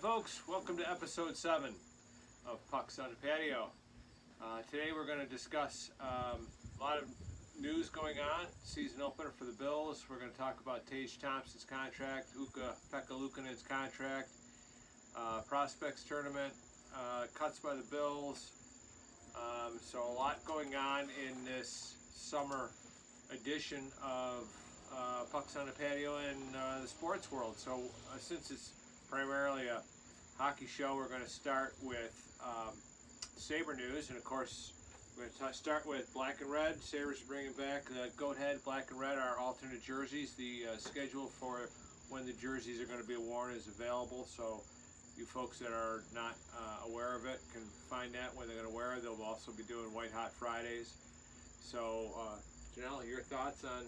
folks, welcome to episode 7 of Pucks on the Patio. Today we're going to discuss a lot of news going on, season opener for the Bills. We're going to talk about Tage Thompson's contract, Pekka Luukkonen's contract, prospects tournament, cuts by the Bills. So a lot going on in this summer edition of Pucks on the Patio in the sports world. So since it's primarily a hockey show, we're going to start with Sabre news, and of course we're going to start with black and red. Sabres are bringing back the goat head black and red, our alternate jerseys. The schedule for when the jerseys are going to be worn is available, so you folks that are not aware of it can find that when they're going to wear it. They'll also be doing White Hot Fridays. So Janelle, your thoughts on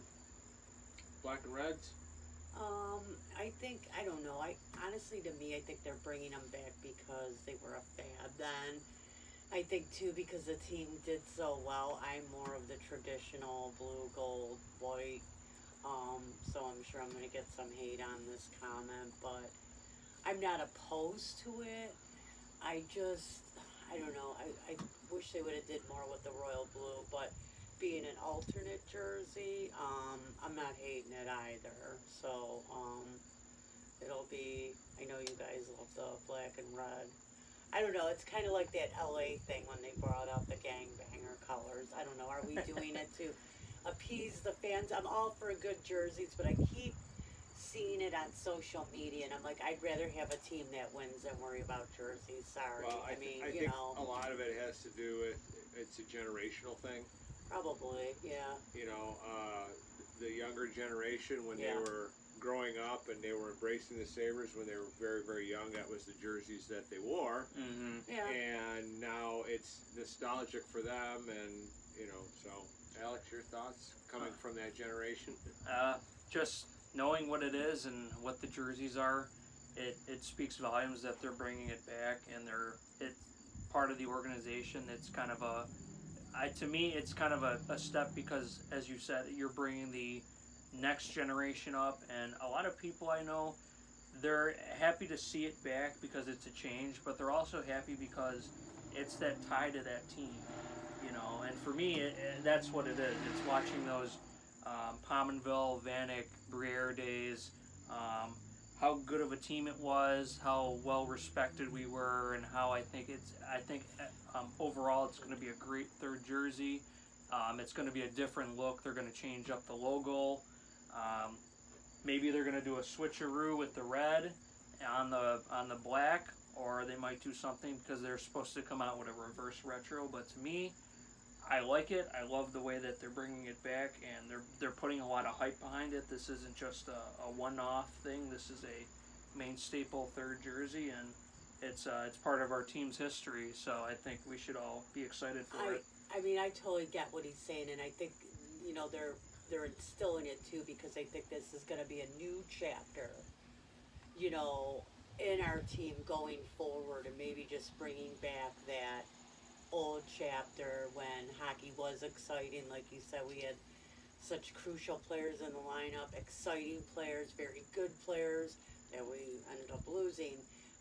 black and reds? I don't know. Honestly, to me, I think they're bringing them back because they were a fad then. I think too because the team did so well. I'm more of the traditional blue, gold, white. So I'm sure I'm going to get some hate on this comment, but I'm not opposed to it. I don't know. I wish they would have did more with the royal blue, but being an alternate jersey, I'm not hating it either. So, it'll be, I know you guys love the black and red. I don't know, it's kind of like that LA thing when they brought out the gangbanger colors. I don't know, are we doing it to appease the fans? I'm all for good jerseys, but I keep seeing it on social media, and I'm like, I'd rather have a team that wins than worry about jerseys. Sorry. Well, I think a lot of it has to do with, it's a generational thing. Probably, yeah. You know, the younger generation, when they were growing up and they were embracing the Sabres when they were very, very young, that was the jerseys that they wore. Mm-hmm. Yeah. And now it's nostalgic for them, and, you know, so, Alex, your thoughts coming from that generation? Just knowing what it is and what the jerseys are, it speaks volumes that they're bringing it back, and it's part of the organization. It's kind of to me, it's kind of a step because, as you said, you're bringing the next generation up, and a lot of people I know, they're happy to see it back because it's a change, but they're also happy because it's that tie to that team, you know. And for me, that's what it is. It's watching those Pominville, Vanek, Briere days, how good of a team it was, how well respected we were, and how I think overall it's going to be a great third jersey. It's going to be a different look. They're going to change up the logo. Maybe they're going to do a switcheroo with the red on the black, or they might do something because they're supposed to come out with a reverse retro. But to me, I like it. I love the way that they're bringing it back, and they're putting a lot of hype behind it. This isn't just a one-off thing. This is a main staple third jersey, and it's part of our team's history. So I think we should all be excited for it. I mean, I totally get what he's saying, and I think, you know, they're instilling it too because they think this is going to be a new chapter, you know, in our team going forward, and maybe just bringing back that old chapter when hockey was exciting. Like you said, we had such crucial players in the lineup, exciting players, very good players that we ended up losing.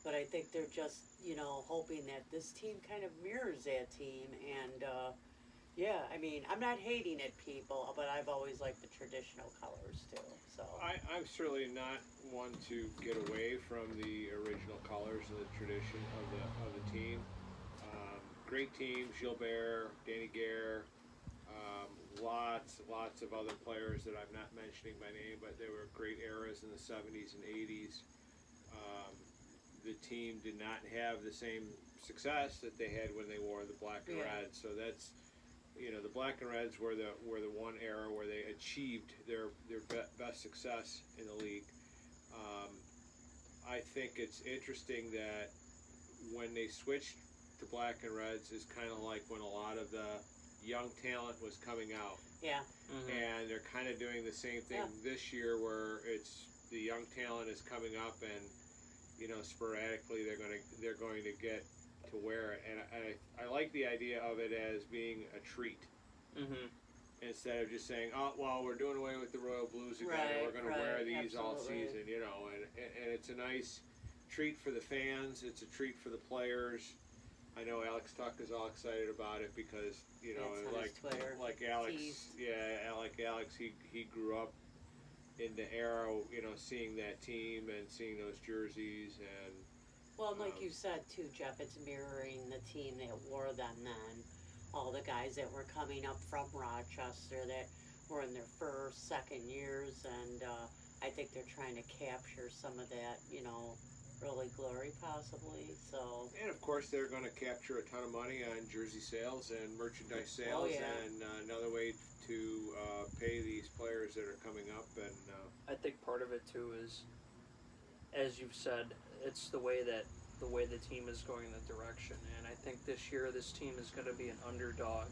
But I think they're just, you know, hoping that this team kind of mirrors that team. And yeah, I mean, I'm not hating it, people, but I've always liked the traditional colors too. So I'm certainly not one to get away from the original colors and the tradition of the team. Great team, Gilbert, Danny Gare, lots of other players that I'm not mentioning by name, but they were great eras in the 70s and 80s. The team did not have the same success that they had when they wore the black and red. So that's, you know, the black and reds were the one era where they achieved their best success in the league. I think it's interesting that when they switched to black and reds is kind of like when a lot of the young talent was coming out. yeah, And they're kind of doing the same thing this year, where it's the young talent is coming up, and, you know, sporadically they're going to get to wear it. And I like the idea of it as being a treat. Mm-hmm. Instead of just saying, oh, well, we're doing away with the royal blues again, and we're going to wear these all season, you know. And it's a nice treat for the fans. It's a treat for the players. I know Alex Tuck is all excited about it because It's on his Twitter like Alex, tease. like Alex, he grew up in the era, seeing that team and seeing those jerseys and. Well, like you said too, Jeff, it's mirroring the team that wore them then. All the guys that were coming up from Rochester that were in their first, second years, and I think they're trying to capture some of that, early glory possibly. So. And of course, they're going to capture a ton of money on jersey sales and merchandise sales, and another way to pay these players that are coming up. And I think part of it too is, as you've said, it's the way the team is going in the direction. And I think this year this team is going to be an underdog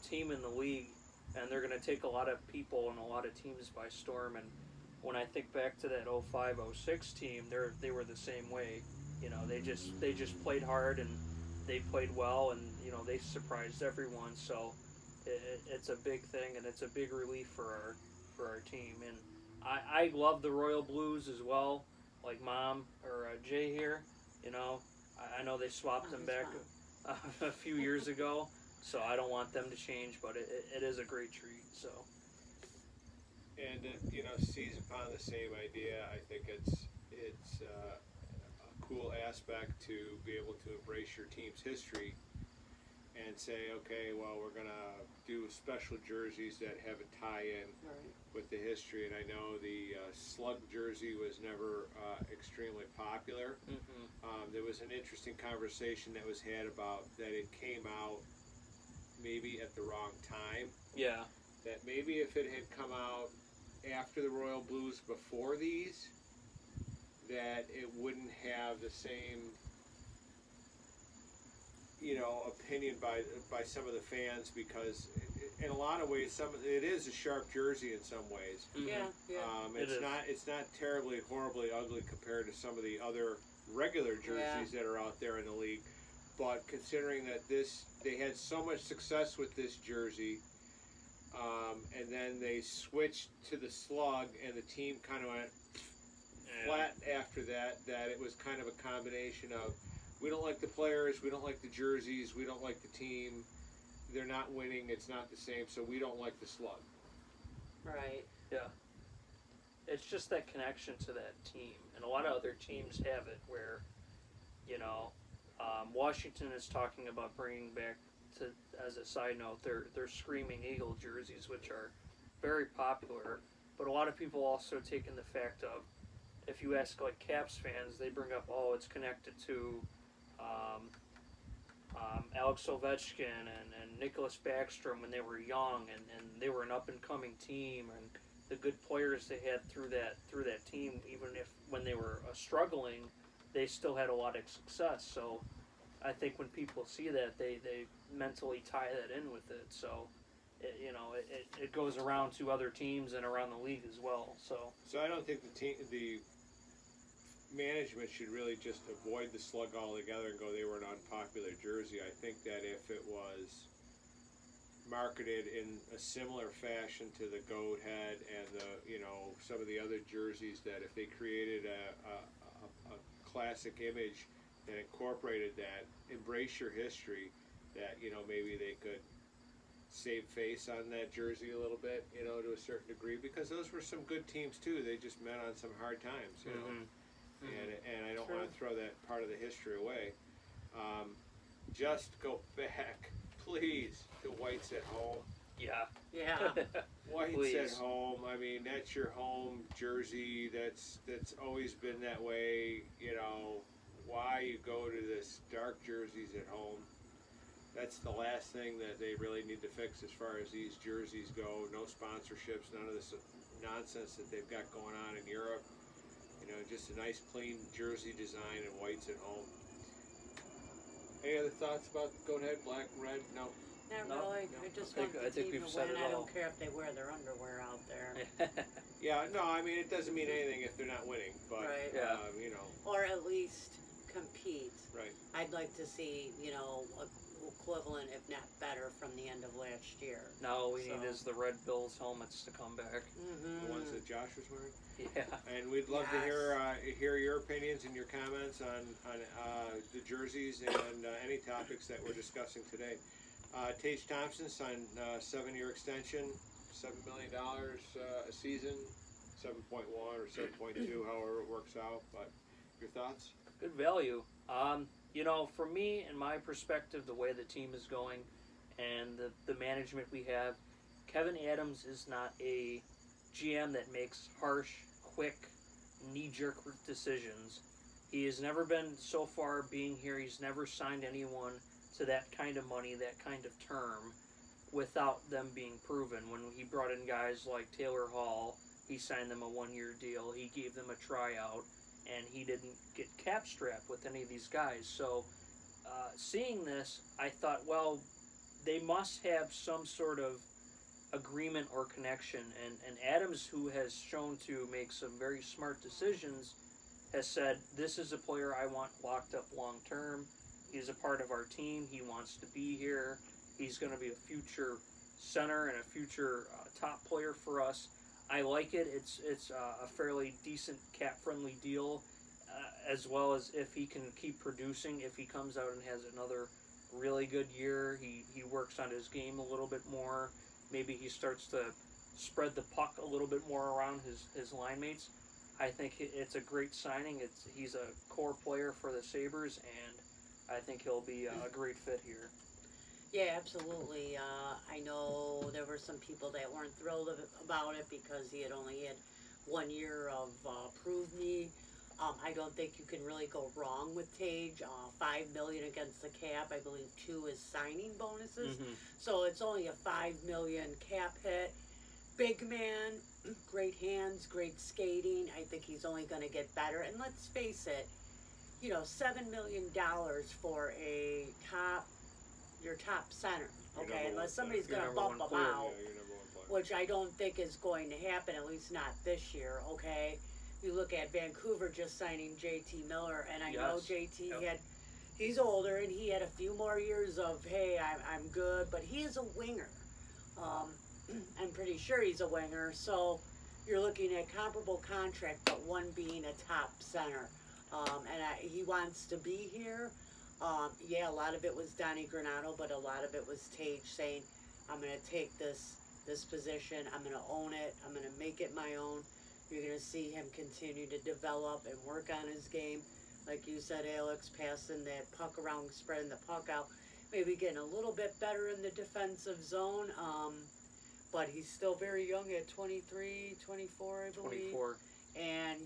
team in the league, and they're going to take a lot of people and a lot of teams by storm. And when I think back to that 05-06 team, they were the same way. They just played hard and they played well, and they surprised everyone. So it's a big thing, and it's a big relief for our team. And I love the Royal Blues as well, like Mom or Jay here. I know they swapped them back a few years ago, so I don't want them to change, but it is a great treat. So. And seize upon the same idea. I think it's a cool aspect to be able to embrace your team's history and say, okay, well, we're gonna do special jerseys that have a tie-in with the history. And I know the slug jersey was never extremely popular. Mm-hmm. There was an interesting conversation that was had about that it came out maybe at the wrong time. Yeah. That maybe if it had come out after the Royal Blues before these, that it wouldn't have the same, opinion by some of the fans, because in a lot of ways, it is a sharp jersey in some ways. Mm-hmm. Yeah. It's not terribly, horribly ugly compared to some of the other regular jerseys that are out there in the league. But considering that they had so much success with this jersey, and then they switched to the slug, and the team kind of went flat after that it was kind of a combination of, we don't like the players, we don't like the jerseys, we don't like the team, they're not winning, it's not the same, so we don't like the slug. Right. Yeah. It's just that connection to that team. And a lot of other teams have it where, Washington is talking about bringing back, as a side note, their Screaming Eagle jerseys, which are very popular. But a lot of people also take in the fact of, if you ask like Caps fans, they bring up, it's connected to Alex Ovechkin and Nicholas Backstrom when they were young, and they were an up-and-coming team, and the good players they had through that team, even if when they were struggling, they still had a lot of success. So I think when people see that, they mentally tie that in with it. So it goes around to other teams and around the league as well. So I don't think the management should really just avoid the slug altogether and go, they were an unpopular jersey. I think that if it was marketed in a similar fashion to the goat head and some of the other jerseys, that if they created a classic image that incorporated that, embrace your history, that maybe they could save face on that jersey a little bit, to a certain degree, because those were some good teams too. They just met on some hard times, Mm-hmm. And I don't want to throw that part of the history away. Just go back, please, to White's at Home. yeah. White's Please. at Home. I mean, that's your home jersey. That's always been that way. Why you go to this dark jerseys at home? That's the last thing that they really need to fix as far as these jerseys go. No sponsorships, none of this nonsense that they've got going on in Europe. Just a nice, clean jersey design and White's at Home. Any other thoughts about goat head, black, red? No. Not No, really. no. I just I want the think team we've to said win. it I all. don't care if they wear their underwear out there. Yeah, no, I mean, it doesn't mean anything if they're not winning, but, Right. Yeah. Or at least compete, Right. I'd like to see, equivalent, if not better, from the end of last year. Now all we So- need is the Red Bills helmets to come back. Mm-hmm. The ones that Josh was wearing. Yeah. And we'd love to hear your opinions and your comments on the jerseys and any topics that we're discussing today. Tage Thompson signed a 7-year extension, $7 million a season, 7.1 or 7.2, however it works out. But your thoughts? Good value. For me and my perspective, the way the team is going and the management we have, Kevin Adams is not a GM that makes harsh, quick, knee-jerk decisions. He has never been, so far being here, he's never signed anyone to that kind of money, that kind of term, without them being proven. When he brought in guys like Taylor Hall, he signed them a 1-year deal. He gave them a tryout, and he didn't get cap strapped with any of these guys. So, seeing this, I thought, well, they must have some sort of agreement or connection. And Adams, who has shown to make some very smart decisions, has said, this is a player I want locked up long term. He's a part of our team. He wants to be here. He's going to be a future center and a future top player for us. I like it. It's a fairly decent cap-friendly deal, as well as if he can keep producing. If he comes out and has another really good year, he works on his game a little bit more. Maybe he starts to spread the puck a little bit more around his line mates. I think it's a great signing. He's a core player for the Sabres, and I think he'll be a great fit here. Yeah, absolutely. I know there were some people that weren't thrilled about it because he had only had 1 year of Prove Me. I don't think you can really go wrong with Tage. $5 million against the cap. I believe 2 is signing bonuses. Mm-hmm. So it's only a $5 million cap hit. Big man, great hands, great skating. I think he's only going to get better. And let's face it, $7 million for your top center, okay? Unless somebody's going to bump him out, Yeah, your number one player. which I don't think is going to happen, at least not this year, okay? You look at Vancouver just signing JT Miller, and I know Yes. JT he's older, and he had a few more years of, hey, I'm good, but he is a winger. I'm pretty sure he's a winger, so you're looking at comparable contract, but one being a top center. He wants to be here. A lot of it was Donnie Granato, but a lot of it was Tage saying, I'm going to take this position, I'm going to own it, I'm going to make it my own. You're going to see him continue to develop and work on his game. Like you said, Alex, passing that puck around, spreading the puck out, maybe getting a little bit better in the defensive zone. But he's still very young at 23, 24, I believe. 24. And,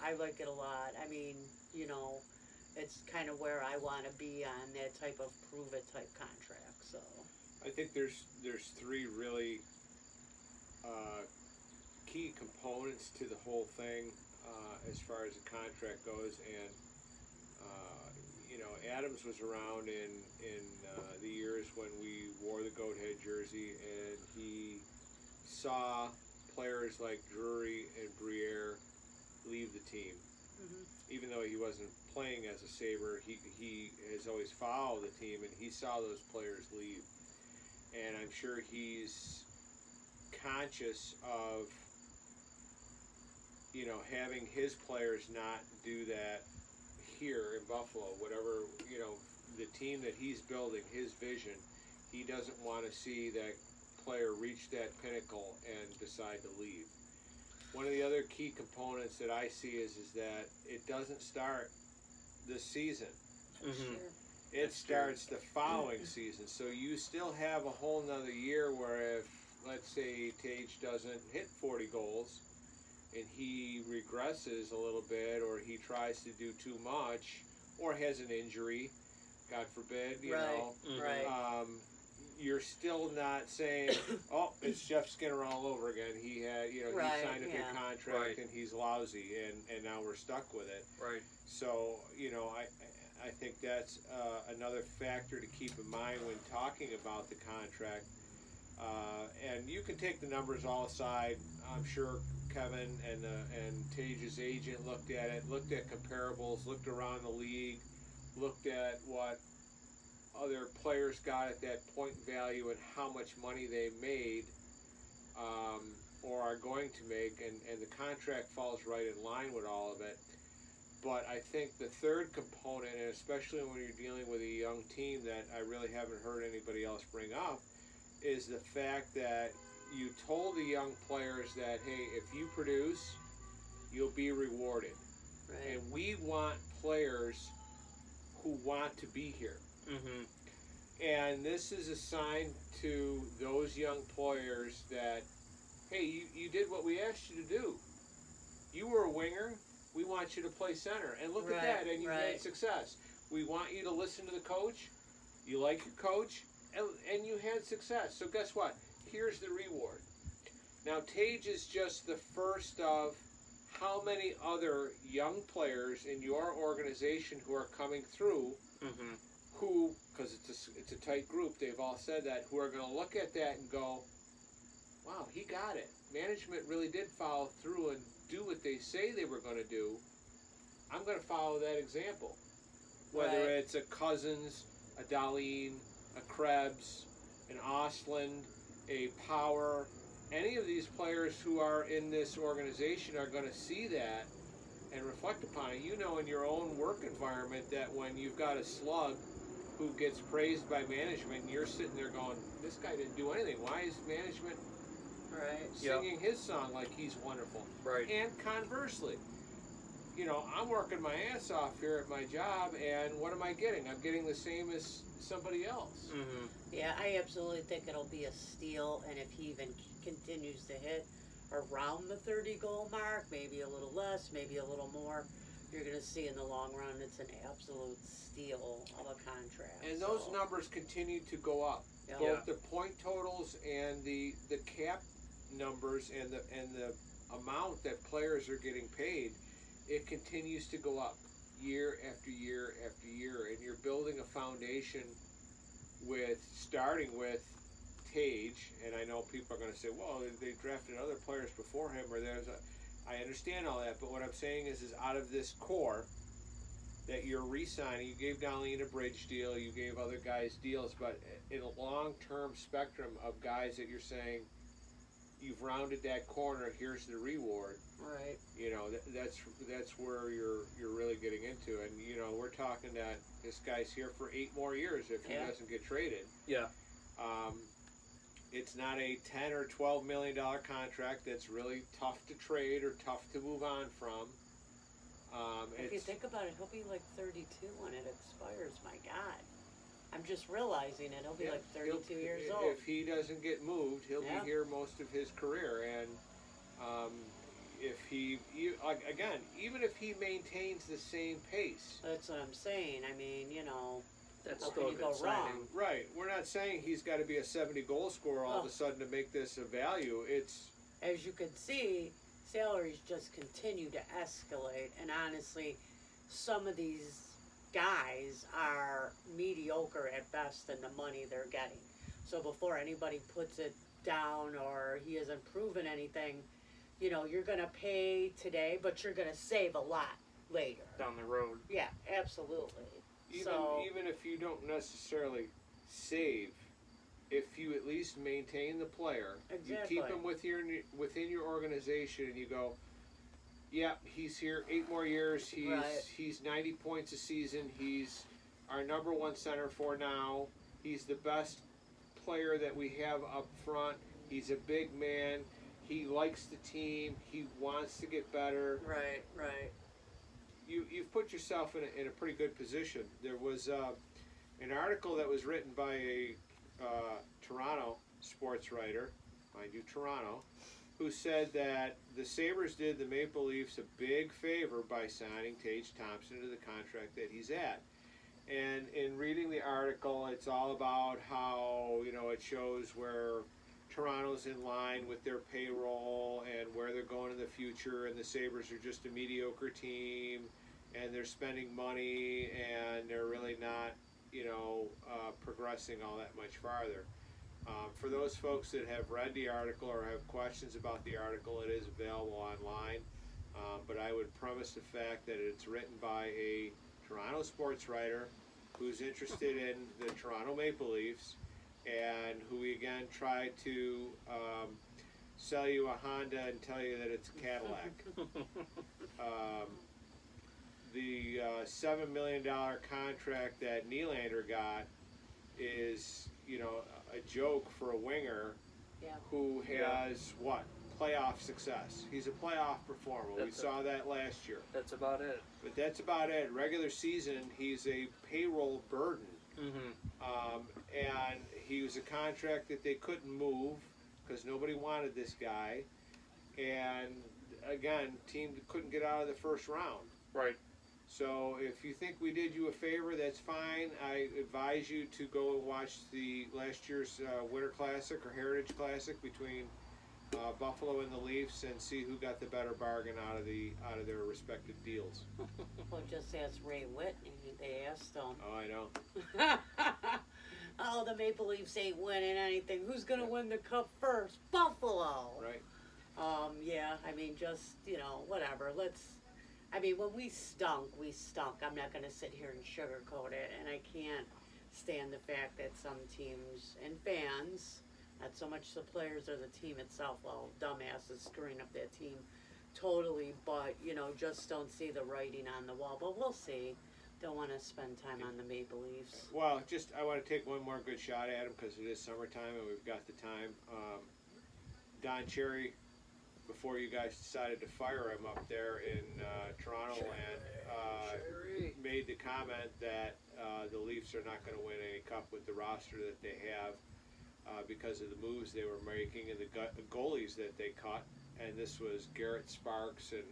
I like it a lot. I mean, it's kind of where I want to be on that type of prove-it type contract, so. I think there's 3 really key components to the whole thing as far as the contract goes, and Adams was around in the years when we wore the goat head jersey, and he saw players like Drury and Briere leave the team. Mm-hmm. Even though he wasn't playing as a Sabre, he has always followed the team, and he saw those players leave. And I'm sure he's conscious of, having his players not do that here in Buffalo. Whatever, the team that he's building, his vision, he doesn't want to see that player reach that pinnacle and decide to leave. One of the other key components that I see is that it doesn't start this season. Mm-hmm. Sure. It starts the following season. So you still have a whole nother year where if, let's say, Tage doesn't hit 40 goals and he regresses a little bit, or he tries to do too much, or has an injury, God forbid, Right. You're still not saying, oh, it's Jeff Skinner all over again. He had, he signed a big contract Right. and he's lousy, and now we're stuck with it. Right. So, I think that's another factor to keep in mind when talking about the contract. And you can take the numbers all aside. I'm sure Kevin and Tage's agent looked at it, looked at comparables, looked around the league, looked at what other players got at that point value and how much money they made or are going to make, and the contract falls right in line with all of it. But I think the third component, and especially when you're dealing with a young team that I really haven't heard anybody else bring up, is the fact that you told the young players that, hey, if you produce, you'll be rewarded. Right. And we want players who want to be here. Mm-hmm. And this is a sign to those young players that, hey, you did what we asked you to do. You were a winger. We want you to play center. And look at that, and you had success. We want you to listen to the coach. You like your coach, and you had success. So guess what? Here's the reward. Now, Tage is just the first of how many other young players in your organization who are coming through Mm-hmm. who, because it's a tight group, they've all said that, who are going to look at that and go, wow, he got it. Management really did follow through and do what they say they were going to do. I'm going to follow that example. Whether it's a Cousins, a Dahlin, a Krebs, an Ostland, a Power, any of these players who are in this organization are going to see that and reflect upon it. You know, in your own work environment, that when you've got a slug who gets praised by management, and you're sitting there going, this guy didn't do anything. Why is management singing his song like he's wonderful? Right. And conversely, you know, I'm working my ass off here at my job, and what am I getting? I'm getting the same as somebody else. Mm-hmm. Yeah, I absolutely think it'll be a steal, and if he even continues to hit around the 30-goal mark, maybe a little less, maybe a little more, you're going to see in the long run it's an absolute steal of a contract. And those numbers continue to go up. Yeah. Both the point totals and the cap numbers and the amount that players are getting paid, it continues to go up year after year after year. And you're building a foundation starting with Tage, and I know people are going to say, well, they drafted other players before him, or I understand all that, but what I'm saying is out of this core that you're re-signing, you gave Dahlin a bridge deal, you gave other guys deals, but in a long-term spectrum of guys that you're saying, you've rounded that corner, here's the reward. Right. You know, that's where you're really getting into, and you know, we're talking that this guy's here for 8 more years if he doesn't get traded. Yeah. It's not a $10 or $12 million contract that's really tough to trade or tough to move on from. If you think about it, he'll be like 32 when it expires. My God. I'm just realizing it. He'll be like 32 years old. If he doesn't get moved, he'll be here most of his career. And even if he maintains the same pace. That's what I'm saying. I mean, you know, That's how still can you go wrong? Right. We're not saying he's got to be a 70-goal scorer all of a sudden to make this a value. It's, as you can see, salaries just continue to escalate. And honestly, some of these guys are mediocre at best in the money they're getting. So before anybody puts it down or he hasn't proven anything, you know, you're going to pay today, but you're going to save a lot later. Down the road. Yeah, absolutely. even if you don't necessarily save, if you at least maintain the player, you keep him within your organization, and you go, yeah, he's here 8 more years. He's 90 points a season. He's our number 1 center for now. He's the best player that we have up front. He's a big man. He likes the team. He wants to get better. Right. You've put yourself in a pretty good position. There was an article that was written by a Toronto sports writer, mind you, Toronto, who said that the Sabres did the Maple Leafs a big favor by signing Tage Thompson to the contract that he's at. And in reading the article, it's all about how, you know, it shows where Toronto's in line with their payroll and where they're going in the future, and the Sabres are just a mediocre team, and they're spending money, and they're really not, you know, progressing all that much farther. For those folks that have read the article or have questions about the article, it is available online. But I would premise the fact that it's written by a Toronto sports writer who's interested in the Toronto Maple Leafs and who again tried to sell you a Honda and tell you that it's a Cadillac. The $7 million contract that Nylander got is, a joke for a winger who has what? Playoff success. He's a playoff performer. We saw that last year. That's about it. But that's about it. Regular season, he's a payroll burden. And he was a contract that they couldn't move because nobody wanted this guy. And again, team couldn't get out of the first round. Right. So if you think we did you a favor, that's fine. I advise you to go and watch the last year's Winter Classic or Heritage Classic between Buffalo and the Leafs and see who got the better bargain out of their respective deals. Well, just ask Ray Whitney. They asked him. Oh, I know. Oh, the Maple Leafs ain't winning anything. Who's gonna win the cup first? Buffalo. Right. Yeah. I mean, just whatever. When we stunk, we stunk. I'm not gonna sit here and sugarcoat it, and I can't stand the fact that some teams and fans, not so much the players or the team itself, well, dumbasses screwing up that team totally, but, just don't see the writing on the wall. But we'll see. Don't want to spend time on the Maple Leafs. Well, I want to take one more good shot at him because it is summertime and we've got the time. Don Cherry, before you guys decided to fire him up there in Toronto, and made the comment that the Leafs are not going to win any cup with the roster that they have. Because of the moves they were making and the goalies that they cut, and this was Garrett Sparks and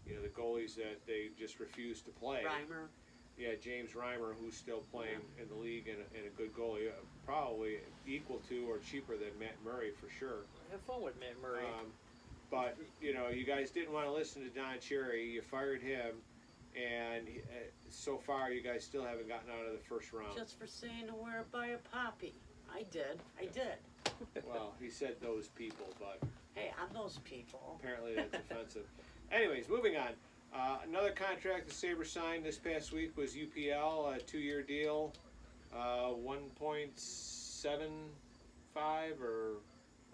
the goalies that they just refused to play. Reimer. Yeah, James Reimer, who's still playing in the league and a good goalie, probably equal to or cheaper than Matt Murray for sure. Have fun with Matt Murray. But you guys didn't want to listen to Don Cherry. You fired him. And so far, you guys still haven't gotten out of the first round. Just for saying to wear it by a poppy. I did. Well, he said those people, but Hey, I'm those people. apparently that's offensive. Anyways, moving on. Another contract the Sabres signed this past week was UPL, a 2-year deal, 1.75 or...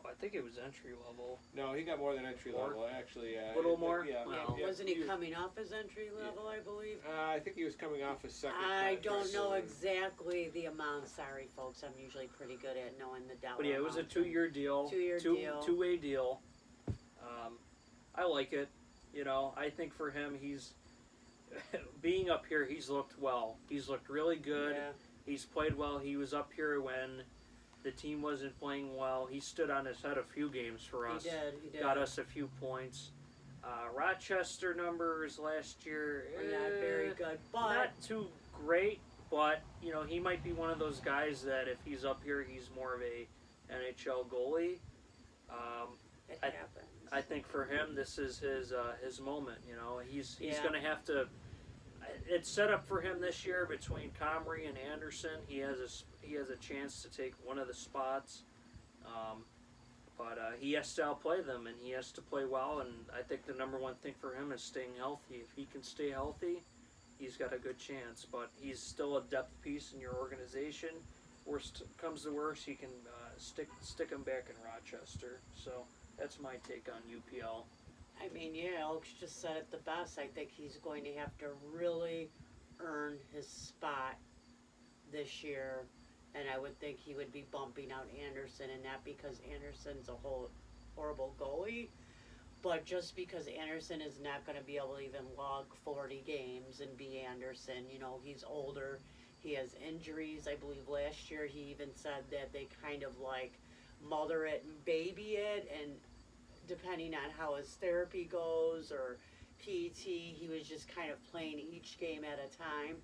I think it was entry level. No, he got more than entry More? level, actually. A little more? Yeah. Well, Wasn't he coming off his entry level, I believe? I think he was coming off his second I contract. don't know exactly the amount. Sorry, folks. I'm usually pretty good at knowing the dollar But yeah, it was a amount. 2-year deal. Two-way deal. I like it. I think for him, he's being up here. He's looked well. He's looked really good. Yeah. He's played well. He was up here when the team wasn't playing well. He stood on his head a few games for us. He did. Got us a few points. Rochester numbers last year We're not very good, but not too great. But he might be one of those guys that if he's up here, he's more of a NHL goalie. it I- happens. I think for him, this is his moment. He's Yeah. going to have to. It's set up for him this year between Comrie and Anderson. He has a chance to take one of the spots, but he has to outplay them and he has to play well. And I think the number one thing for him is staying healthy. If he can stay healthy, he's got a good chance. But he's still a depth piece in your organization. Worst comes to worst, he can stick him back in Rochester. So that's my take on UPL. I mean, yeah, Elks just said it the best. I think he's going to have to really earn his spot this year. And I would think he would be bumping out Anderson, and not because Anderson's a horrible goalie, but just because Anderson is not going to be able to even log 40 games and be Anderson. He's older. He has injuries. I believe last year he even said that they kind of mother it and baby it, and depending on how his therapy goes or PT, he was just kind of playing each game at a time.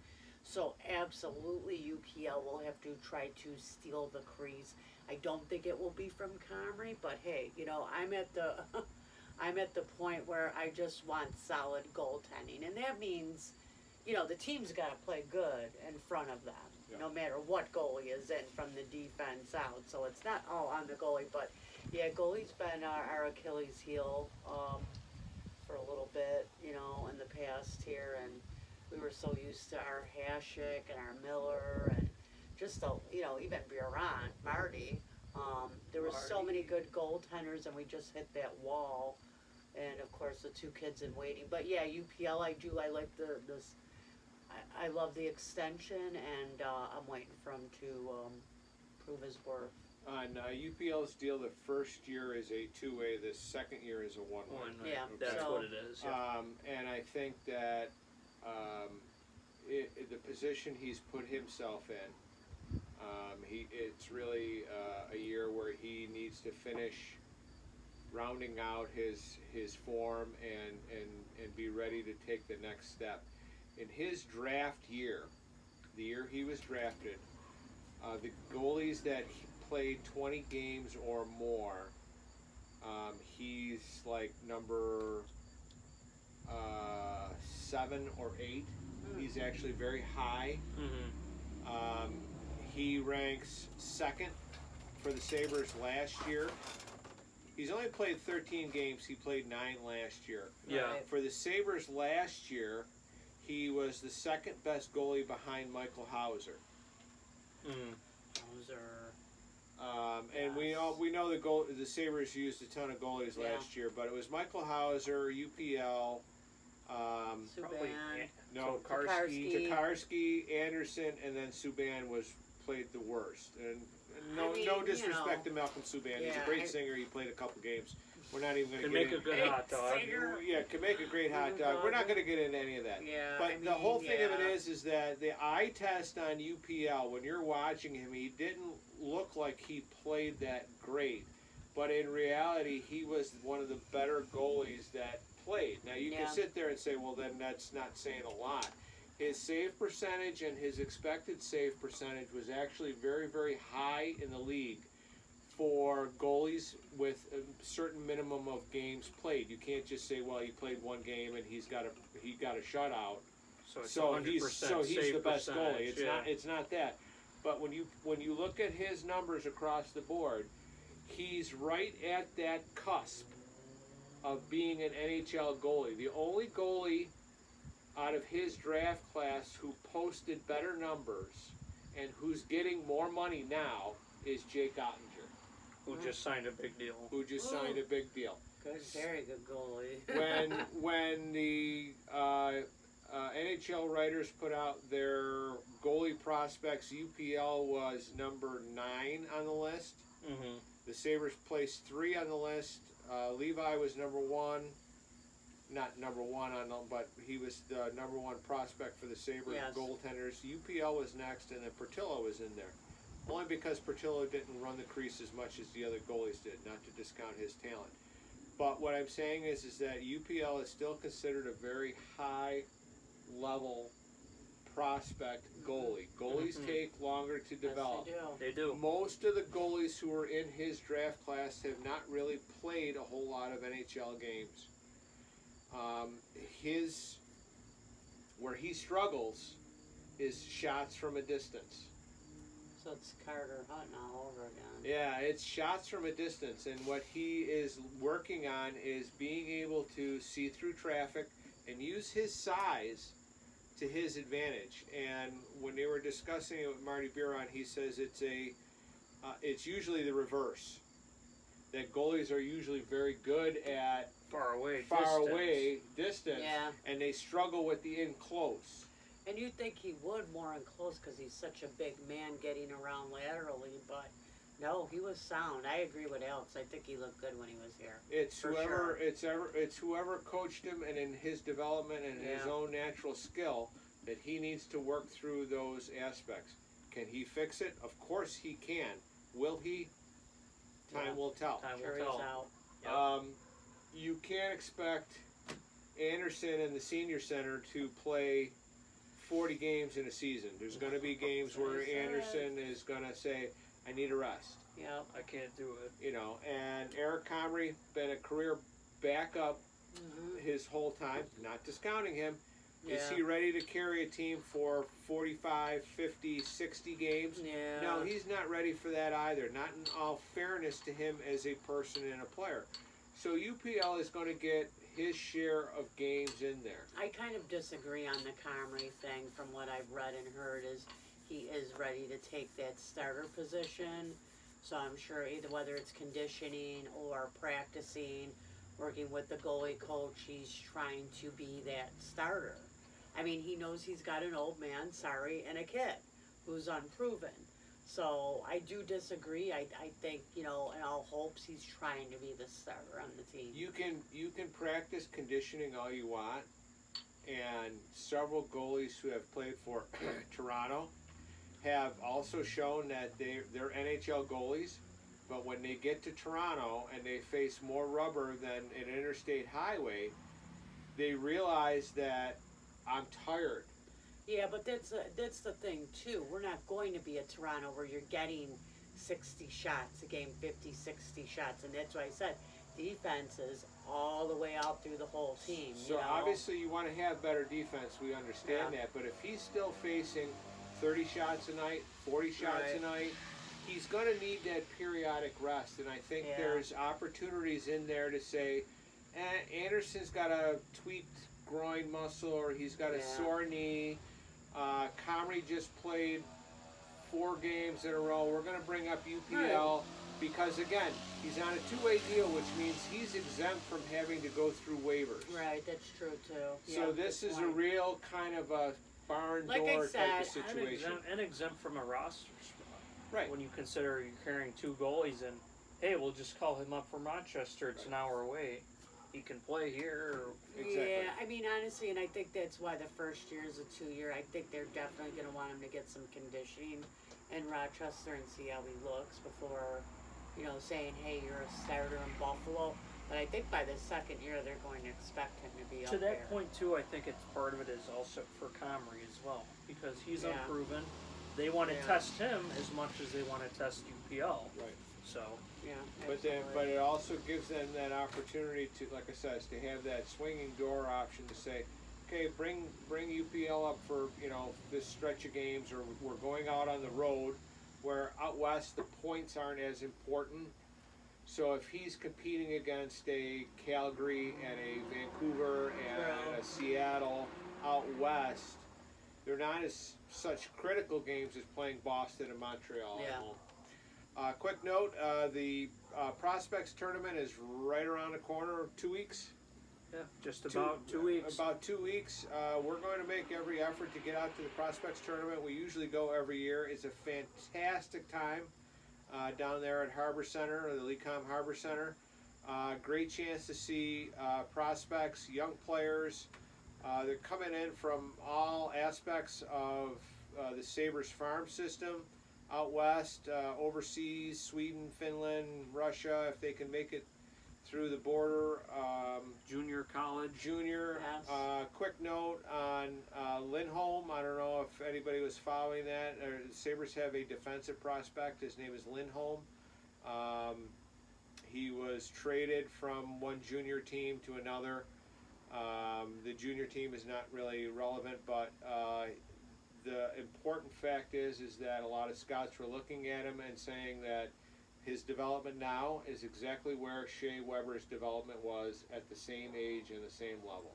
So absolutely UPL will have to try to steal the crease. I don't think it will be from Comrie, but hey, I'm at the I'm at the point where I just want solid goaltending, and that means the team's got to play good in front of them, no matter what goalie is in from the defense out. So it's not all on the goalie, but yeah, goalie's been our Achilles heel for a little bit, in the past here, and we were so used to our Hasek and our Miller and just even Biron, Marty. There were so many good goaltenders, and we just hit that wall. And of course, the two kids in waiting. But yeah, UPL, I like this. I love the extension, and I'm waiting for him to prove his worth. On UPL's deal, the first year is a two-way, the second year is a one-way. Yeah, That's so, what it is. Yeah. And I think that the position he's put himself in, it's really a year where he needs to finish rounding out his form and be ready to take the next step. In his draft year, the year he was drafted, the goalies that played 20 games or more, he's like number 7 or 8. He's actually very high. Mm-hmm. He ranks second for the Sabres last year. He's only played 13 games. He played 9 last year. Yeah. Right. For the Sabres last year, he was the second best goalie behind Michael Hauser. Mm. Those are. And we know the Sabres used a ton of goalies last year, but it was Michael Hauser, UPL, Probably no, Tokarski. Tokarski, Anderson, and then Subban played the worst. And no disrespect to Malcolm Subban. He's a great singer. He played a couple games. We're not even going to get make a good hot dog. Yeah, can make a great hot dog. We're not going to get into any of that. Yeah, But the whole thing of it is that the eye test on UPL, when you're watching him, he didn't look like he played that great. But in reality, he was one of the better goalies that played. Now, you can sit there and say, well, then that's not saying a lot. His save percentage and his expected save percentage was actually very, very high in the league for goalies with a certain minimum of games played. You can't just say, well, he played one game and he got a shutout. So he's the best goalie. Yeah. It's not that. But when you look at his numbers across the board, he's right at that cusp of being an NHL goalie. The only goalie out of his draft class who posted better numbers and who's getting more money now is Jake Ottinger. Who just signed a big deal. Signed a big deal. Good, very good goalie. when the NHL writers put out their goalie prospects, UPL was number 9 on the list. Mm-hmm. The Sabres placed 3 on the list. Levi was number 1. Not number 1 but he was the number 1 prospect for the Sabres goaltenders. UPL was next, and then Portillo was in there. Only because Portillo didn't run the crease as much as the other goalies did, not to discount his talent. But what I'm saying is that UPL is still considered a very high-level prospect goalie. Goalies take longer to develop. Yes, they do. Most of the goalies who are in his draft class have not really played a whole lot of NHL games. Where he struggles is shots from a distance. So it's Carter Hutton all over again. Yeah, it's shots from a distance, and what he is working on is being able to see through traffic and use his size to his advantage. And when they were discussing it with Marty Biron, he says it's usually the reverse. That goalies are usually very good at far away distance, and they struggle with the in close. And you'd think he would more in close because he's such a big man getting around laterally, but no, he was sound. I agree with Alex. I think he looked good when he was here. It's whoever coached him and in his development and his own natural skill that he needs to work through those aspects. Can he fix it? Of course he can. Will he? Time will tell. Time Sure will he's tell. out. Yep. You can't expect Anderson and the senior center to play 40 games in a season. There's going to be games where Anderson is going to say, I need a rest. Yep. I can't do it. And Eric Comrie, been a career backup his whole time, not discounting him, Yeah. Is he ready to carry a team for 45, 50, 60 games? Yeah. No, he's not ready for that either. Not in all fairness to him as a person and a player. So UPL is going to get his share of games in there. I kind of disagree on the Comrie thing. From what I've read and heard, is he is ready to take that starter position. So I'm sure either whether it's conditioning or practicing, working with the goalie coach, he's trying to be that starter. I mean, he knows he's got an old man, and a kid who's unproven. So I do disagree. I think, in all hopes, he's trying to be the starter on the team. You can practice conditioning all you want, and several goalies who have played for Toronto have also shown that they're NHL goalies, but when they get to Toronto and they face more rubber than an interstate highway, they realize that I'm tired. Yeah, but that's the thing too. We're not going to be at Toronto where you're getting 60 shots a game, 50, 60 shots, and that's why I said defense is all the way out through the whole team. So obviously you want to have better defense. We understand that, but if he's still facing 30 shots a night, 40 shots a night, he's going to need that periodic rest. And I think there's opportunities in there to say, Anderson's got a tweaked groin muscle, or he's got a sore knee. Comrie just played 4 games in a row. We're going to bring up UPL because, again, he's on a two-way deal, which means he's exempt from having to go through waivers. Right, that's true too. So this is a real kind of a barn door type of situation. And exempt from a roster spot. Right. When you consider you're carrying 2 goalies and, hey, we'll just call him up from Rochester. It's an hour away. He can play here. Exactly. Yeah, I mean, honestly, and I think that's why the first year is a 2-year. I think they're definitely going to want him to get some conditioning in Rochester and see how he looks before, saying, hey, you're a starter in Buffalo. But I think by the second year, they're going to expect him to be up To that there. point, too, I think it's part of it is also for Comrie as well, because he's unproven. They want to test him as much as they want to test UPL. Right. So. Yeah. But it also gives them that opportunity to, like I said, to have that swinging door option to say, okay, bring UPL up for this stretch of games, or we're going out on the road, where out west the points aren't as important. So if he's competing against a Calgary and a Vancouver and a Seattle out west, they're not as such critical games as playing Boston and Montreal at home. Quick note, the Prospects tournament is right around the corner, 2 weeks. Yeah, just about 2 weeks. About 2 weeks. We're going to make every effort to get out to the Prospects tournament. We usually go every year. It's a fantastic time down there at Harbor Center, or the Lecom Harbor Center. Great chance to see prospects, young players. They're coming in from all aspects of the Sabres farm system. Out west, overseas, Sweden, Finland, Russia, if they can make it through the border. Junior college. Yes. Quick note on Lindholm. I don't know if anybody was following that. The Sabres have a defensive prospect. His name is Lindholm. He was traded from one junior team to another. The junior team is not really relevant, but the important fact is that a lot of scouts were looking at him and saying that his development now is exactly where Shea Weber's development was at the same age and the same level.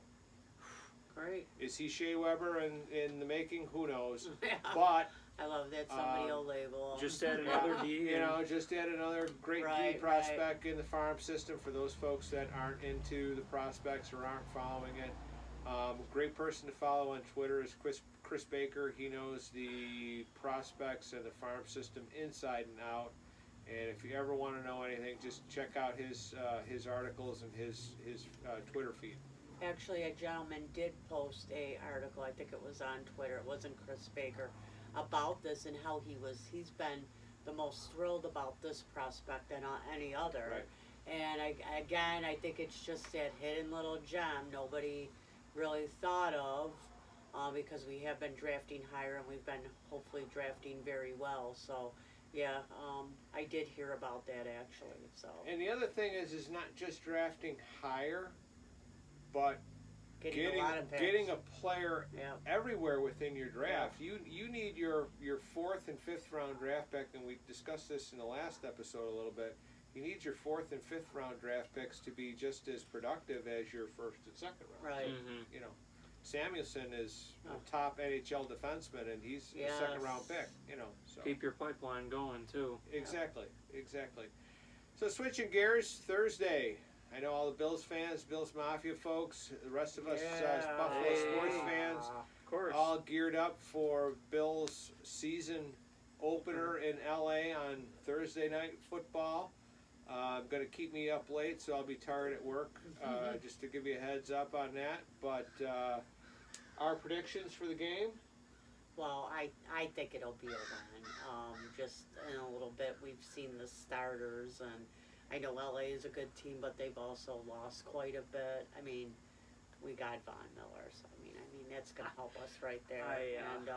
Great. Is he Shea Weber in the making? Who knows? Yeah. But I love that somebody will label him. Just add another D. Just add another great D prospect in the farm system for those folks that aren't into the prospects or aren't following it. Great person to follow on Twitter is Chris Baker. He knows the prospects and the farm system inside and out. And if you ever want to know anything, just check out his articles and his Twitter feed. Actually, a gentleman did post a article, I think it was on Twitter, it wasn't Chris Baker, about this and how he's been the most thrilled about this prospect than any other. Right. And I think it's just that hidden little gem nobody really thought of, because we have been drafting higher and we've been hopefully drafting very well. So yeah, I did hear about that actually. So. And the other thing is not just drafting higher, but getting a lot of picks. getting a player Yeah. everywhere within your draft. You need your 4th and 5th round draft pick, and we discussed this in the last episode a little bit. You need your 4th and 5th round draft picks to be just as productive as your 1st and 2nd round. Right. Mm-hmm. You know, Samuelson is Oh. a top NHL defenseman, and he's Yes. a 2nd round pick. You know, so Keep your pipeline going too. exactly. So switching gears, Thursday. I know all the Bills fans, Bills Mafia folks, the rest of us Buffalo Hey. sports fans, Of course. all geared up for Bills season opener in LA on Thursday night football. Going to keep me up late, so I'll be tired at work, just to give you a heads up on that. But our predictions for the game? Well, I think it'll be a run. Just in a little bit, we've seen the starters, and I know LA is a good team, but they've also lost quite a bit. I mean, we got Von Miller, so I mean that's gonna help us right there. And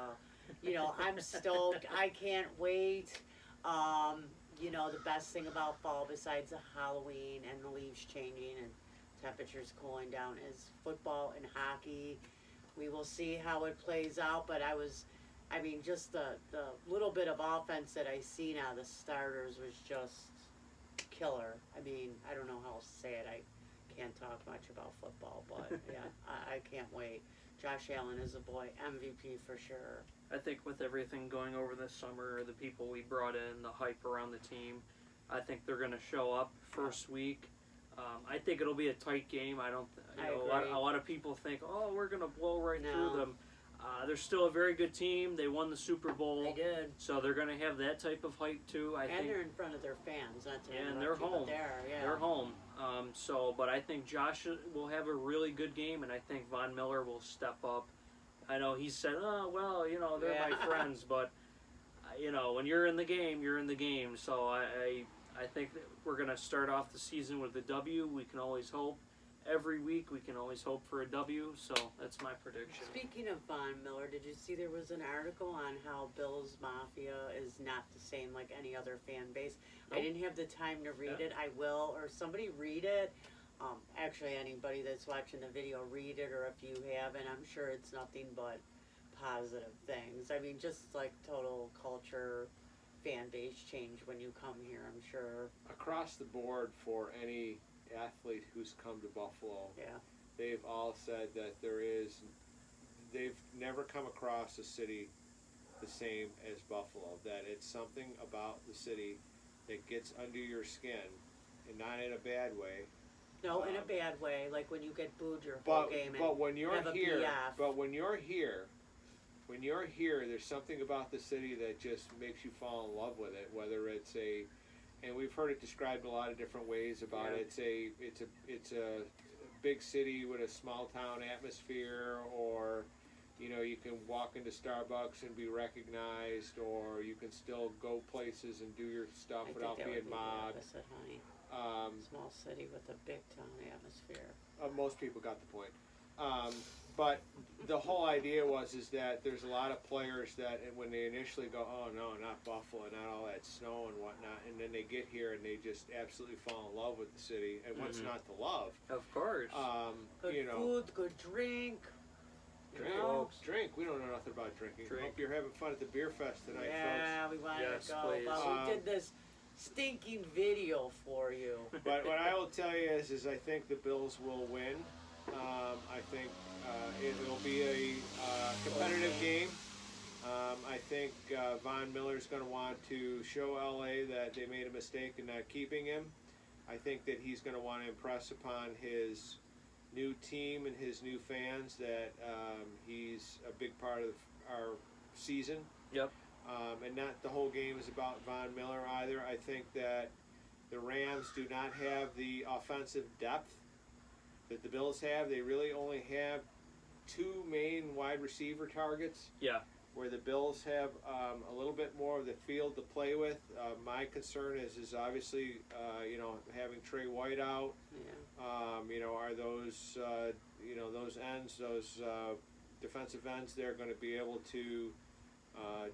you know, I'm stoked. I can't wait. You know, the best thing about fall, besides the Halloween and the leaves changing and temperatures cooling down, is football and hockey. We will see how it plays out, but just the little bit of offense that I seen out of the starters was just killer. I mean, I don't know how else to say it. I can't talk much about football, but yeah, I can't wait. Josh Allen is a boy, MVP for sure. I think with everything going over this summer, the people we brought in, the hype around the team, I think they're going to show up first week. I think it'll be a tight game. I don't. A lot of people think, oh, we're going to blow right through them. They're still a very good team. They won the Super Bowl. They did. So they're going to have that type of hype too. I think. They're in front of their fans, not to And interrupt they're you, home. but They're home. But I think Josh will have a really good game, and I think Von Miller will step up. I know he said, oh, well, you know, they're my friends, but, you know, when you're in the game, you're in the game. So I think that we're going to start off the season with a W. We can always hope. Every week we can always hope for a W, so that's my prediction. Speaking of Von Miller, did you see there was an article on how Bills Mafia is not the same like any other fan base? Nope. I didn't have the time to read it. I will, or somebody read it. Actually, anybody that's watching the video, read it, or if you haven't, I'm sure it's nothing but positive things. I mean, just like total culture, fan base change when you come here, I'm sure. Across the board for any athlete who's come to Buffalo, they've all said that they've never come across a city the same as Buffalo, that it's something about the city that gets under your skin, and not in a bad way. No, in a bad way, like when you get booed your whole game. But when you're have a here, BF. when you're here, there's something about the city that just makes you fall in love with it. Whether it's and we've heard it described in a lot of different ways about it's a big city with a small town atmosphere, or you know, you can walk into Starbucks and be recognized, or you can still go places and do your stuff without being mobbed. Opposite, honey. Small city with a big town atmosphere. Most people got the point. But the whole idea is that there's a lot of players that when they initially go, oh no, not Buffalo, not all that snow and whatnot, and then they get here and they just absolutely fall in love with the city. And what's not to love? Of course. Good food, good drink. Drink. We don't know nothing about drinking. Hope you're having fun at the beer fest tonight, folks. Yeah, we wanted to go, please. but we did this stinking video for you. But what I will tell you is I think the Bills will win. I think it'll be a competitive game. I think Von Miller's going to want to show LA that they made a mistake in not keeping him. I think that he's going to want to impress upon his new team and his new fans that he's a big part of our season. Yep. And not the whole game is about Von Miller either. I think that the Rams do not have the offensive depth that the Bills have. They really only have two main wide receiver targets. Yeah. Where the Bills have a little bit more of the field to play with. My concern is obviously having Trey White out. Yeah. Are those those ends, those defensive ends, they're going to be able to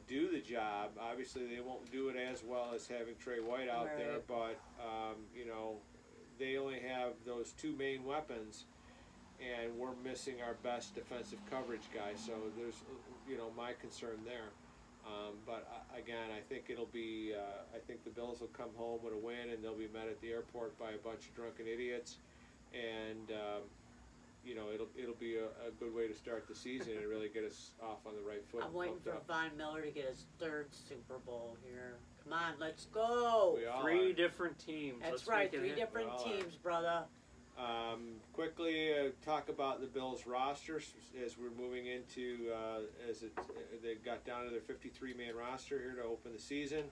do the job. Obviously, they won't do it as well as having Trey White out there, but they only have those two main weapons. and we're missing our best defensive coverage guy. So there's, my concern there. But again, I think it'll be. I think the Bills will come home with a win, and they'll be met at the airport by a bunch of drunken idiots, and it'll be a good way to start the season and really get us off on the right foot. I'm waiting for up. Von Miller to get his 3rd Super Bowl here. Come on, let's go. We all 3 are. different teams. That's Let's right, make it 3 hit. different Well, teams, brother. Quickly talk about the Bills roster as we're moving into they got down to their 53-man roster here to open the season.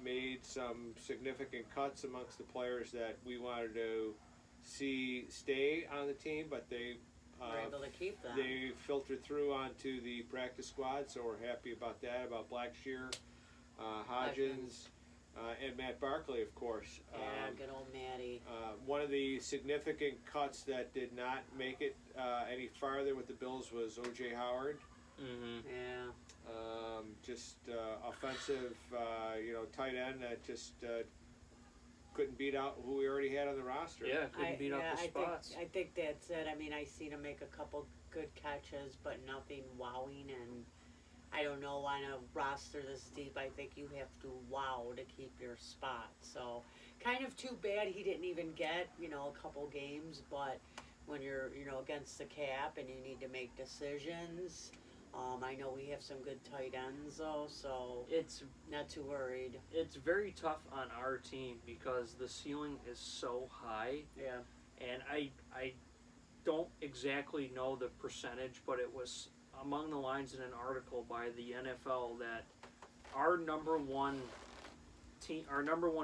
Made some significant cuts amongst the players that we wanted to see stay on the team, but they We're able to keep them. they filtered through onto the practice squad, so we're happy about that. About Blackshear, Hodgins, and Matt Barkley, of course. Yeah, good old Matty. One of the significant cuts that did not make it any farther with the Bills was O.J. Howard. Mm-hmm. Yeah. Just offensive, tight end that just couldn't beat out who we already had on the roster. Yeah, couldn't beat up the spots. I think that's it. I mean, I seen him make a couple good catches, but nothing wowing. And I don't know, on a roster this deep, I think you have to wow to keep your spot. So, kind of too bad he didn't even get, a couple games. But when you're, against the cap and you need to make decisions, I know we have some good tight ends, though, so It's not too worried. it's very tough on our team because the ceiling is so high, Yeah. and I don't exactly know the percentage, but it was among the lines in an article by the NFL that our number one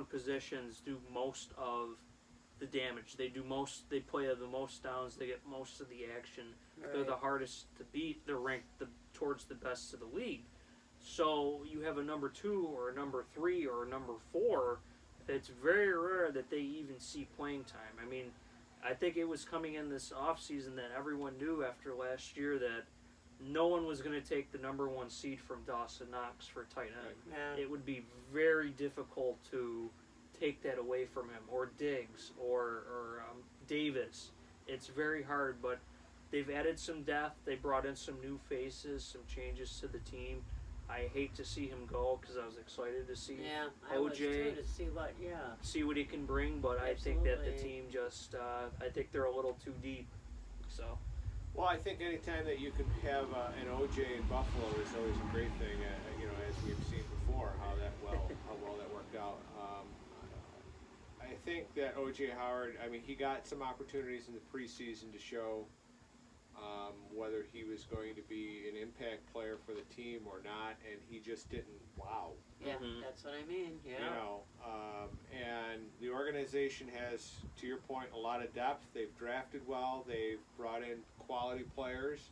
positions do most of the damage. They play the most downs. They get most of the action. They're Right. the hardest to beat. They're ranked towards the best of the league. So you have a number 2 or a number 3 or a number 4. It's very rare that they even see playing time. I mean, I think it was coming in this offseason that everyone knew after last year that no one was going to take the number 1 seed from Dawson Knox for tight end. Yeah. It would be very difficult to take that away from him, or Diggs, or Davis. It's very hard, but they've added some depth. They brought in some new faces, some changes to the team. I hate to see him go because I was excited to see Yeah, I was OJ too, to see what, see what he can bring, but I think that the Absolutely. team just I think they're a little too deep. So Well, I think anytime that you can have an OJ in Buffalo is always a great thing. As we've seen before, how well that worked out. I think that OJ Howard. I mean, he got some opportunities in the preseason to show whether he was going to be an impact player for the team or not, and he just didn't. Wow. yeah, Mhm. that's what I mean. Yeah. And the organization has, to your point, a lot of depth. They've drafted well. They've brought in quality players.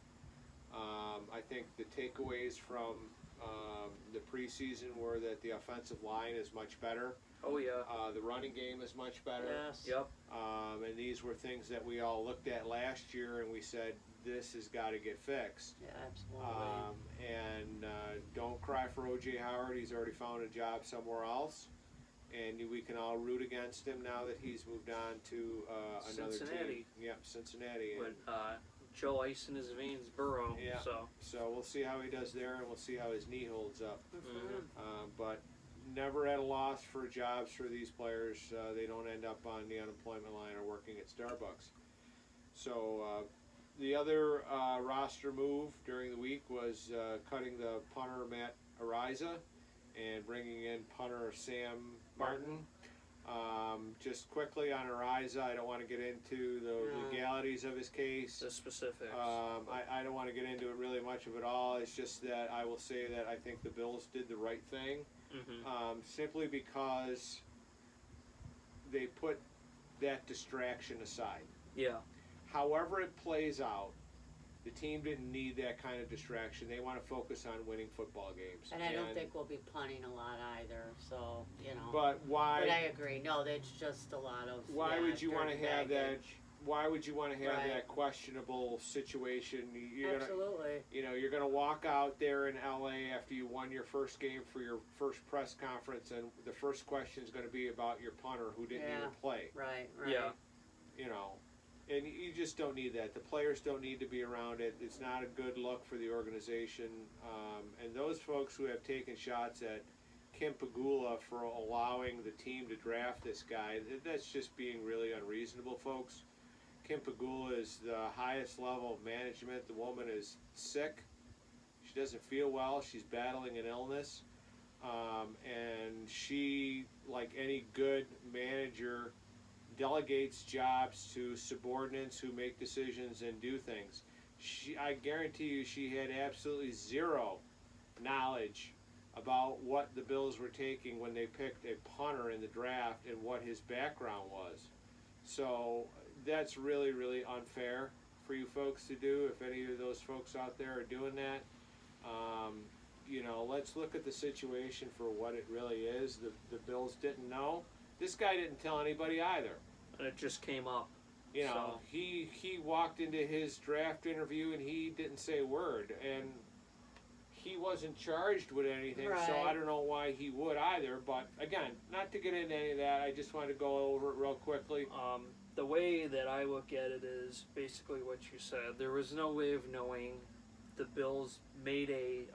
I think the takeaways from the preseason were that the offensive line is much better. oh yeah, The running game is much better. Yes. yep. And these were things that we all looked at last year and we said, this has got to get fixed. Yeah, absolutely. And don't cry for O.J. Howard. He's already found a job somewhere else. And we can all root against him now that he's moved on to another Cincinnati. team. Yep, Cincinnati. But Joe ice in his veins, Burrow. Yeah. So So we'll see how he does there, and we'll see how his knee holds up. Good for Mhm. him. But never at a loss for jobs for these players. They don't end up on the unemployment line or working at Starbucks. So the other roster move during the week was cutting the punter Matt Ariza and bringing in punter Sam Martin. Just quickly on Ariza, I don't want to get into the legalities of his case. the specifics. I don't want to get into it really much of it all. It's just that I will say that I think the Bills did the right thing, simply because they put that distraction aside. Yeah. However it plays out, the team didn't need that kind of distraction. They want to focus on winning football games. And I don't think we'll be punting a lot either, so, But why? But I agree. No, that's just a lot of. Why would you want to dirty have that? baggage. Why would you want to have Right. that questionable situation? You're gonna, Absolutely. you're going to walk out there in LA after you won your first game for your first press conference, and the first question is going to be about your punter who didn't Yeah. even play. Right. Yeah. And you just don't need that. The players don't need to be around it. It's not a good look for the organization. And those folks who have taken shots at Kim Pagula for allowing the team to draft this guy, that's just being really unreasonable, folks. Kim Pagula is the highest level of management. The woman is sick. She doesn't feel well. She's battling an illness. And she, like any good manager, delegates jobs to subordinates who make decisions and do things. I guarantee you she had absolutely zero knowledge about what the Bills were taking when they picked a punter in the draft and what his background was. So that's really, really unfair for you folks to do, if any of those folks out there are doing that. Let's look at the situation for what it really is. The Bills didn't know. This guy didn't tell anybody either. And it just came up. He walked into his draft interview and he didn't say a word. And he wasn't charged with anything, so I don't know why he would either. But again, not to get into any of that, I just wanted to go over it real quickly. The way that I look at it is basically what you said. There was no way of knowing. The Bills made a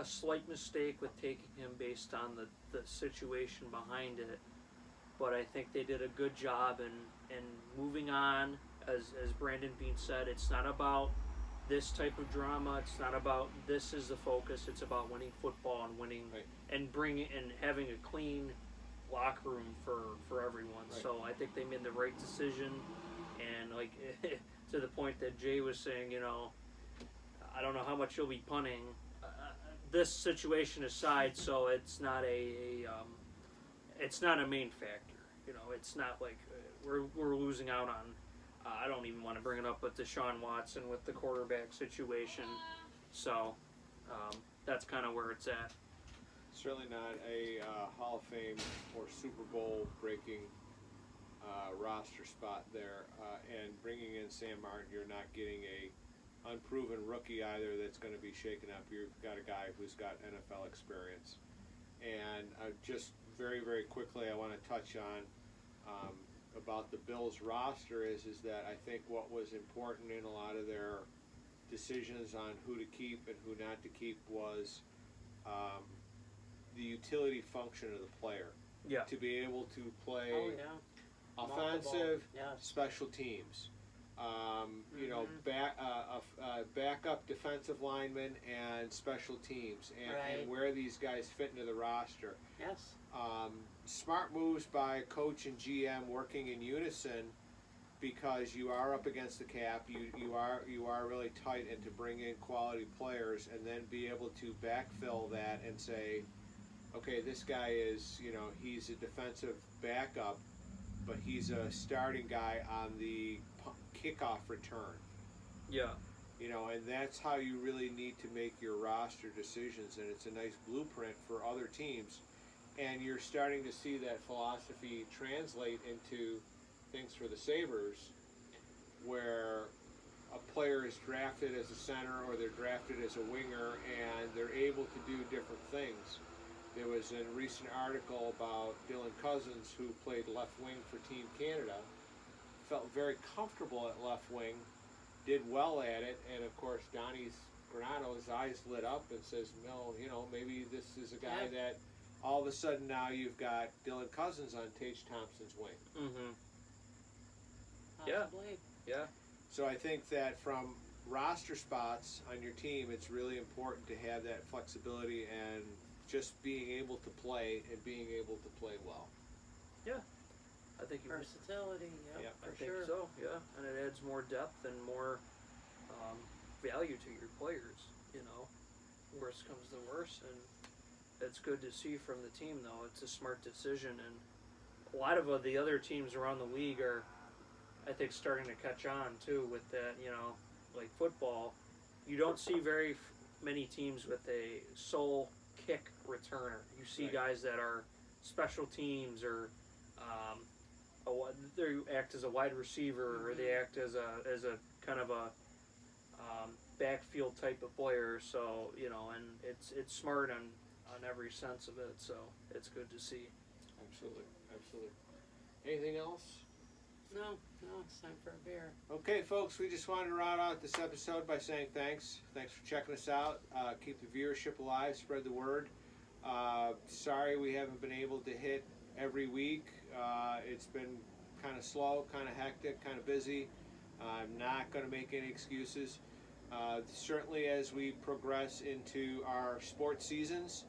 slight mistake with taking him based on the situation behind it. But I think they did a good job in moving on. As Brandon Bean said, it's not about this type of drama. It's not about this is the focus. It's about winning football and winning and having a clean locker room for everyone. Right. So I think they made the right decision. And like to the point that Jay was saying, I don't know how much you'll be punting. This situation aside, so it's not it's not a main factor. It's not like we're losing out on. I don't even want to bring it up with Deshaun Watson with the quarterback situation. So that's kind of where it's at. Certainly not a Hall of Fame or Super Bowl breaking roster spot there. And bringing in Sam Martin, you're not getting a unproven rookie either that's going to be shaken up. You've got a guy who's got NFL experience. And just very, very quickly, I want to touch on about the Bills roster is that I think what was important in a lot of their decisions on who to keep and who not to keep was the utility function of the player. Yeah. To be able to play offensive, special teams. Backup defensive linemen and special teams, and where these guys fit into the roster. Yes. Smart moves by coach and GM working in unison, because you are up against the cap. You are really tight, and to bring in quality players and then be able to backfill that and say, okay, this guy is he's a defensive backup, but he's a starting guy on the kickoff return. Yeah. And that's how you really need to make your roster decisions, and it's a nice blueprint for other teams. And you're starting to see that philosophy translate into things for the Sabres, where a player is drafted as a center or they're drafted as a winger, and they're able to do different things. There was a recent article about Dylan Cousins, who played left wing for Team Canada, felt very comfortable at left wing, did well at it, and of course Donnie Granato's eyes lit up and says, no, maybe this is a guy that all of a sudden now you've got Dylan Cousins on Tage Thompson's wing. Mm-hmm. Possibly. Yeah. So I think that from roster spots on your team, it's really important to have that flexibility and just being able to play and being able to play well. Yeah. I think versatility, yeah, I think so, yeah. And it adds more depth and more value to your players, Worst comes to worst, and it's good to see from the team, though. It's a smart decision, and a lot of the other teams around the league are, I think, starting to catch on, too, with that, like football. You don't see very many teams with a sole kick returner. You see guys that are special teams, or they act as a wide receiver, or they act as a kind of a backfield type of player. So and it's smart on every sense of it. So it's good to see. Absolutely. Anything else? No, it's time for a beer. Okay, folks, we just wanted to round out this episode by saying thanks. Thanks for checking us out. Keep the viewership alive. Spread the word. Sorry we haven't been able to hit every week. It's been kind of slow, kind of hectic, kind of busy. I'm not going to make any excuses. Certainly as we progress into our sports seasons,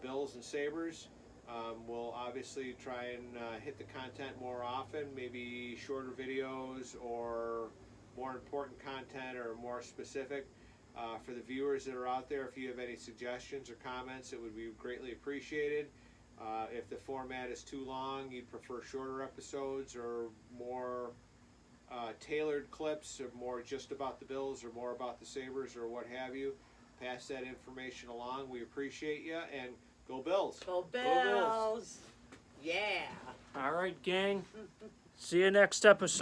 Bills and Sabres, we'll obviously try and hit the content more often, maybe shorter videos or more important content or more specific. For the viewers that are out there, if you have any suggestions or comments, it would be greatly appreciated. If the format is too long, you'd prefer shorter episodes or more tailored clips or more just about the Bills or more about the Sabres or what have you, pass that information along. We appreciate you, and go Bills. Go Bills. Go Bills. Yeah. All right, gang. See you next episode.